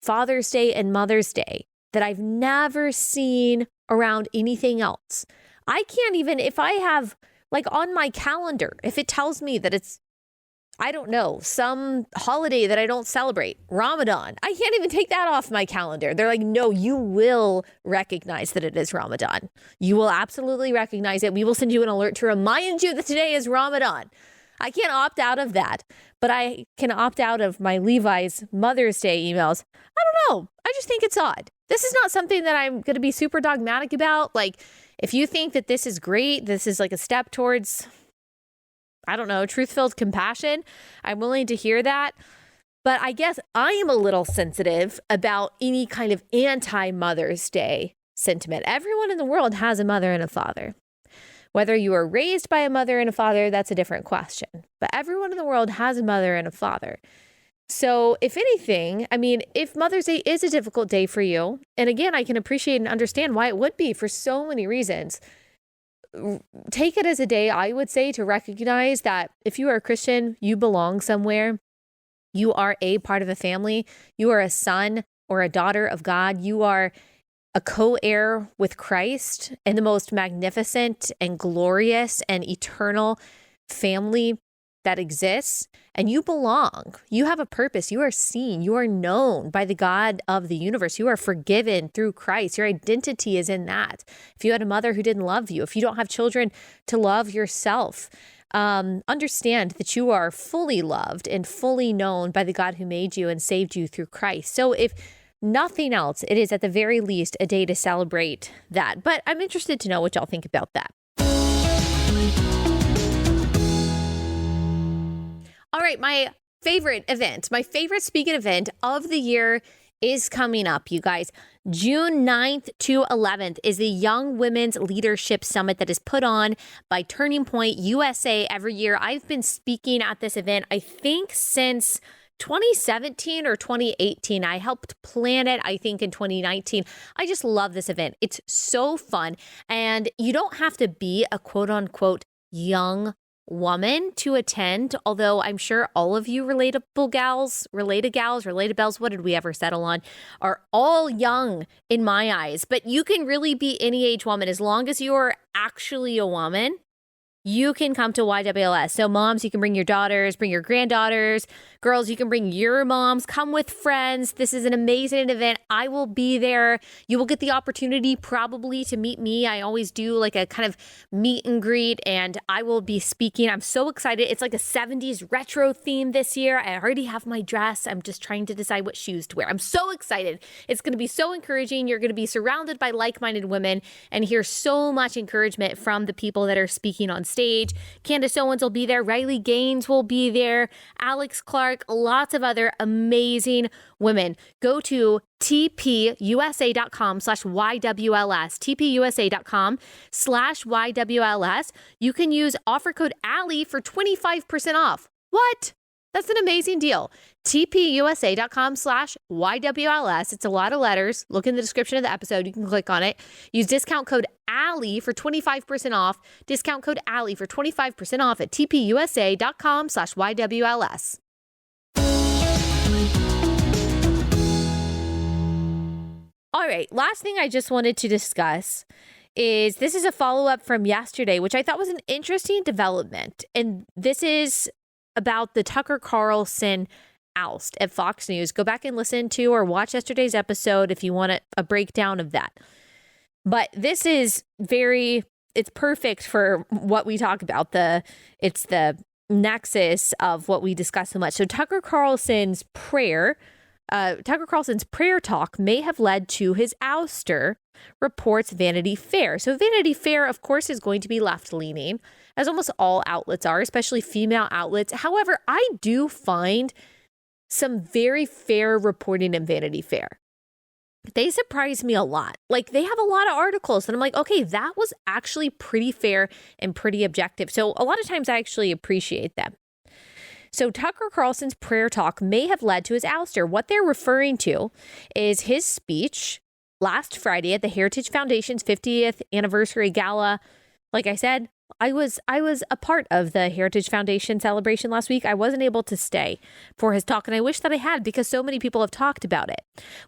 Father's Day and Mother's Day that I've never seen around anything else. I can't even, if I have like on my calendar, if it tells me that it's, I don't know, some holiday that I don't celebrate, Ramadan, I can't even take that off my calendar. They're like, no, you will recognize that it is Ramadan. You will absolutely recognize it. We will send you an alert to remind you that today is Ramadan. I can't opt out of that, but I can opt out of my Levi's Mother's Day emails. I don't know. I just think it's odd. This is not something that I'm going to be super dogmatic about. Like, if you think that this is great, this is like a step towards, I don't know, truth-filled compassion, I'm willing to hear that. But I guess I am a little sensitive about any kind of anti-Mother's Day sentiment. Everyone in the world has a mother and a father. Whether you were raised by a mother and a father, that's a different question. But everyone in the world has a mother and a father. So if anything, I mean, if Mother's Day is a difficult day for you, and again, I can appreciate and understand why it would be for so many reasons, take it as a day, I would say, to recognize that if you are a Christian, you belong somewhere. You are a part of a family. You are a son or a daughter of God. You are a co-heir with Christ and the most magnificent and glorious and eternal family that exists, and you belong. You have a purpose. You are seen. You are known by the God of the universe. You are forgiven through Christ. Your identity is in that. If you had a mother who didn't love you, if you don't have children to love yourself, understand that you are fully loved and fully known by the God who made you and saved you through Christ. So if nothing else, it is at the very least a day to celebrate that. But I'm interested to know what y'all think about that. All right, my favorite speaking event of the year is coming up, you guys. June 9th to 11th is the Young Women's Leadership Summit that is put on by Turning Point USA every year. I've been speaking at this event, I think, since 2017 or 2018. I helped plan it, I think, in 2019. I just love this event. It's so fun. And you don't have to be a quote unquote young woman to attend, although I'm sure all of you relatable gals, related bells, what did we ever settle on, are all young in my eyes. But you can really be any age woman as long as you're actually a woman. You can come to YWLS. So moms, you can bring your daughters, bring your granddaughters. Girls, you can bring your moms. Come with friends. This is an amazing event. I will be there. You will get the opportunity probably to meet me. I always do like a kind of meet and greet, and I will be speaking. I'm so excited. It's like a 70s retro theme this year. I already have my dress. I'm just trying to decide what shoes to wear. I'm so excited. It's going to be so encouraging. You're going to be surrounded by like-minded women and hear so much encouragement from the people that are speaking on stage. Candace Owens will be there. Riley Gaines will be there. Alex Clark, lots of other amazing women. Go to tpusa.com/YWLS, tpusa.com/YWLS. You can use offer code Allie for 25% off. What? That's an amazing deal. tpusa.com/YWLS. It's a lot of letters. Look in the description of the episode. You can click on it. Use discount code Allie for 25% off. Discount code Allie for 25% off at tpusa.com/YWLS. All right, last thing I just wanted to discuss is this is a follow-up from yesterday, which I thought was an interesting development. And this is about the Tucker Carlson oust at Fox News. Go back and listen to or watch yesterday's episode if you want a breakdown of that. But this is it's perfect for what we talk about. It's the nexus of what we discuss so much. So Tucker Carlson's prayer talk may have led to his ouster, reports Vanity Fair. So Vanity Fair, of course, is going to be left-leaning, as almost all outlets are, especially female outlets. However, I do find some very fair reporting in Vanity Fair. They surprise me a lot. Like, they have a lot of articles and I'm like, okay, that was actually pretty fair and pretty objective. So a lot of times I actually appreciate them. So Tucker Carlson's prayer talk may have led to his ouster. What they're referring to is his speech last Friday at the Heritage Foundation's 50th anniversary gala. Like I said, I was a part of the Heritage Foundation celebration last week. I wasn't able to stay for his talk, and I wish that I had because so many people have talked about it.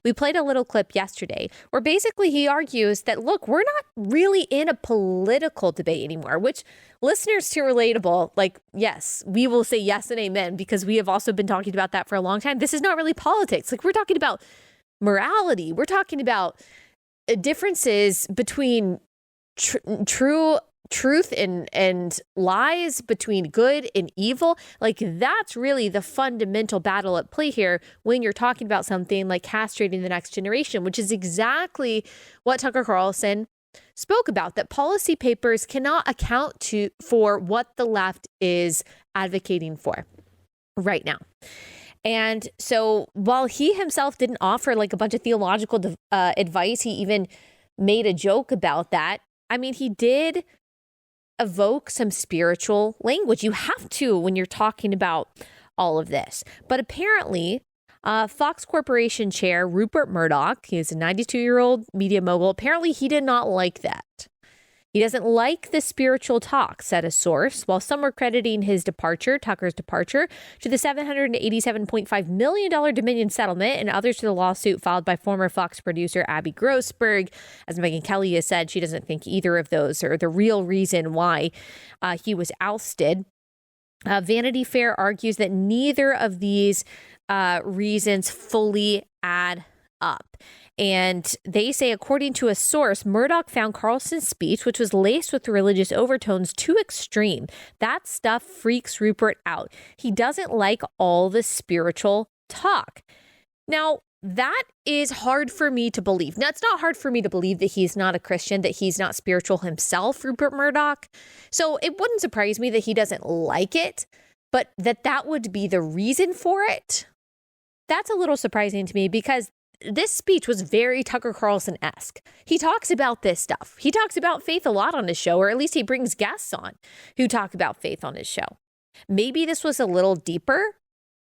We played a little clip yesterday where basically he argues that, look, we're not really in a political debate anymore, which listeners to Relatable, like, yes, we will say yes and amen because we have also been talking about that for a long time. This is not really politics. Like, we're talking about morality. We're talking about differences between truth and lies, between good and evil. Like, that's really the fundamental battle at play here when you're talking about something like castrating the next generation, which is exactly what Tucker Carlson spoke about, that policy papers cannot account for what the left is advocating for right now. And so while he himself didn't offer like a bunch of theological advice, he even made a joke about that. I mean, he did evoke some spiritual language. You have to when you're talking about all of this. But apparently, Fox Corporation chair Rupert Murdoch, he is a 92-year-old media mogul, apparently he did not like that. He doesn't like the spiritual talk, said a source, while some were crediting Tucker's departure, to the $787.5 million Dominion settlement and others to the lawsuit filed by former Fox producer Abby Grossberg. As Megyn Kelly has said, she doesn't think either of those are the real reason why he was ousted. Vanity Fair argues that neither of these reasons fully add up. And they say, according to a source, Murdoch found Carlson's speech, which was laced with religious overtones, too extreme. That stuff freaks Rupert out. He doesn't like all the spiritual talk. Now, that is hard for me to believe. Now, it's not hard for me to believe that he's not a Christian, that he's not spiritual himself, Rupert Murdoch. So it wouldn't surprise me that he doesn't like it, but that would be the reason for it. That's a little surprising to me because this speech was very Tucker Carlson-esque. He talks about this stuff. He talks about faith a lot on his show, or at least he brings guests on who talk about faith on his show. Maybe this was a little deeper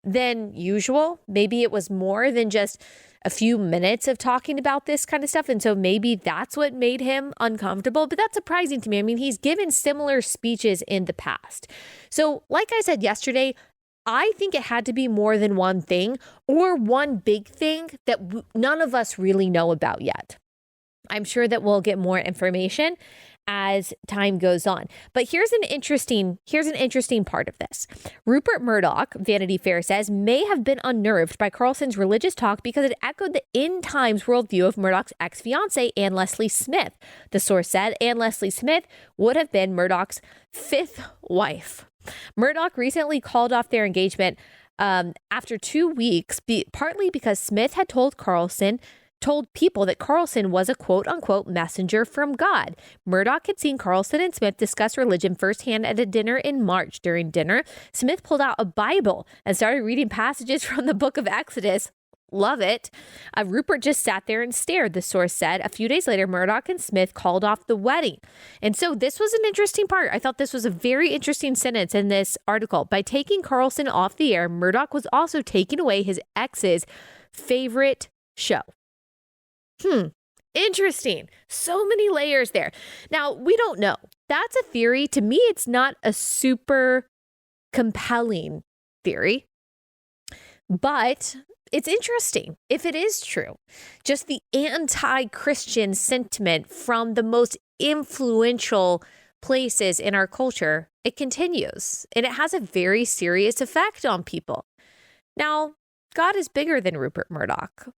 than usual. Maybe it was more than just a few minutes of talking about this kind of stuff. And so maybe that's what made him uncomfortable. But that's surprising to me. I mean, he's given similar speeches in the past. So like I said yesterday, I think it had to be more than one thing or one big thing that none of us really know about yet. I'm sure that we'll get more information as time goes on. But here's an interesting part of this. Rupert Murdoch, Vanity Fair says, may have been unnerved by Carlson's religious talk because it echoed the end times worldview of Murdoch's ex-fiancée, Anne Leslie Smith. The source said Anne Leslie Smith would have been Murdoch's fifth wife. Murdoch recently called off their engagement after 2 weeks, partly because Smith had told people that Carlson was a quote-unquote messenger from God. Murdoch had seen Carlson and Smith discuss religion firsthand at a dinner in March. During dinner, Smith pulled out a Bible and started reading passages from the book of Exodus. Love it. Rupert just sat there and stared, the source said. A few days later, Murdoch and Smith called off the wedding. And so this was an interesting part. I thought this was a very interesting sentence in this article. By taking Carlson off the air, Murdoch was also taking away his ex's favorite show. Interesting. So many layers there. Now, we don't know. That's a theory. To me, it's not a super compelling theory, but it's interesting if it is true. Just the anti-Christian sentiment from the most influential places in our culture, it continues, and it has a very serious effect on people. Now, God is bigger than Rupert Murdoch.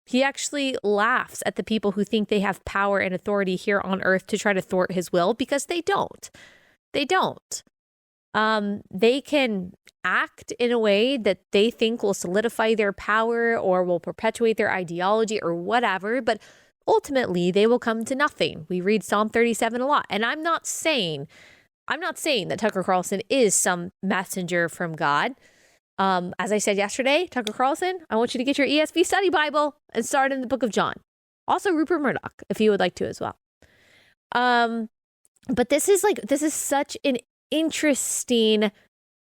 He actually laughs at the people who think they have power and authority here on earth to try to thwart his will, because they don't. They don't. They can act in a way that they think will solidify their power or will perpetuate their ideology or whatever, but ultimately they will come to nothing. We read Psalm 37 a lot. And I'm not saying that Tucker Carlson is some messenger from God. As I said yesterday, Tucker Carlson, I want you to get your ESV study Bible and start in the book of John. Also Rupert Murdoch, if you would like to as well. But this is such an interesting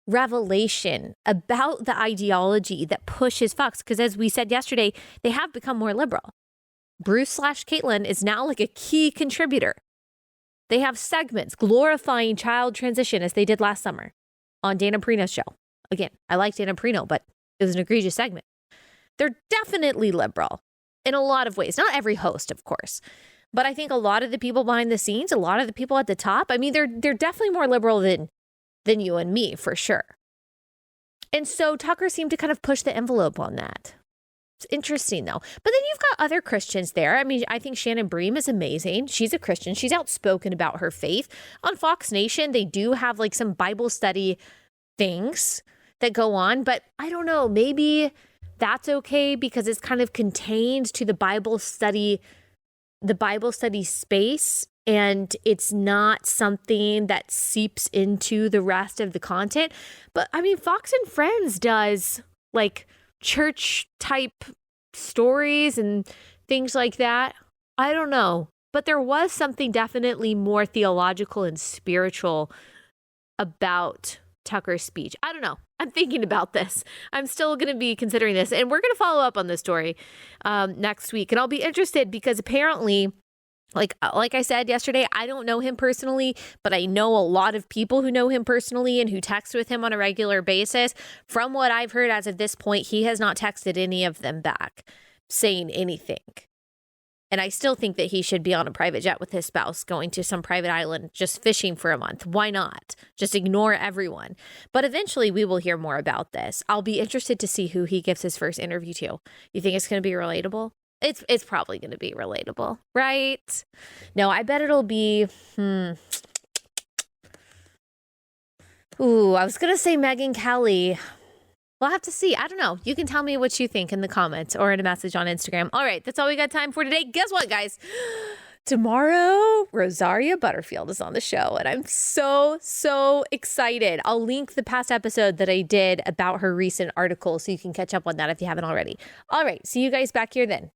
revelation about the ideology that pushes Fox, because as we said yesterday, they have become more liberal. Bruce/Caitlin is now like a key contributor. They have segments glorifying child transition, as they did last summer on Dana Perino's show. Again, I like Dana Perino, but it was an egregious segment. They're definitely liberal in a lot of ways. Not every host, of course. But I think a lot of the people behind the scenes, a lot of the people at the top, I mean, they're definitely more liberal than you and me, for sure. And so Tucker seemed to kind of push the envelope on that. It's interesting, though. But then you've got other Christians there. I mean, I think Shannon Bream is amazing. She's a Christian. She's outspoken about her faith. On Fox Nation, they do have like some Bible study things that go on. But I don't know, maybe that's okay because it's kind of contained to the Bible study space, and it's not something that seeps into the rest of the content. But I mean, Fox and Friends does like church type stories and things like that. I don't know, but there was something definitely more theological and spiritual about Tucker's speech. I don't know. I'm thinking about this. I'm still going to be considering this, and we're going to follow up on this story next week. And I'll be interested because apparently, like I said yesterday, I don't know him personally, but I know a lot of people who know him personally and who text with him on a regular basis. From what I've heard as of this point, he has not texted any of them back saying anything. And I still think that he should be on a private jet with his spouse, going to some private island, just fishing for a month. Why not? Just ignore everyone. But eventually we will hear more about this. I'll be interested to see who he gives his first interview to. You think it's going to be relatable? It's probably going to be relatable, right? No, I bet it'll be, Ooh, I was going to say Megyn Kelly. We'll have to see. I don't know. You can tell me what you think in the comments or in a message on Instagram. All right, that's all we got time for today. Guess what, guys? Tomorrow, Rosaria Butterfield is on the show, and I'm so excited. I'll link the past episode that I did about her recent article so you can catch up on that if you haven't already. All right, see you guys back here then.